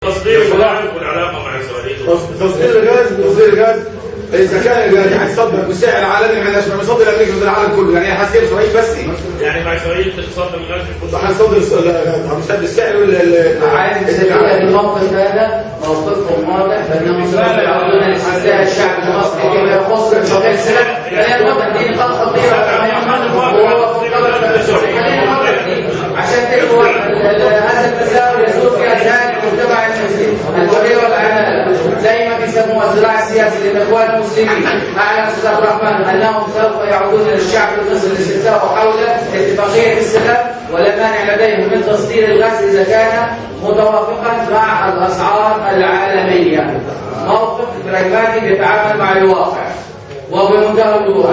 تصدير الغاز والعلاقه مع اسرائيل. تصدير الغاز اذا كان يعني هيصدر بالسعر العالمي ما عندناش بيصدر لامريكا ولا العالم كله، يعني هيصير اسرائيل بس يعني مع اسرائيل بتصدر الغاز هنصدر السعر عايز تسويها بالموقف هذا موقفهم واضح بانهم سوف يعودون لاستفتاء الشعب المصري فيما يخص الشغل السلام. خلينا نوضح دي نقاط خطيره عشان تقوى هذا التساؤل يسود في اذهان المجتمع المسلم. الحريه والعداله زي ما بيسموها الزراعه السياسي للاخوان المسلمين. اعلن استاذ عبد الرحمن انهم سوف يعودون للشعب المصري لاستفتاء حول اتفاقيه السلام، ولا مانع لديهم من تصدير الغاز اذا كان متوافقا مع الاسعار العالميه. موقف براغماتي يتعامل مع الواقع وبمنتهى الوضوح.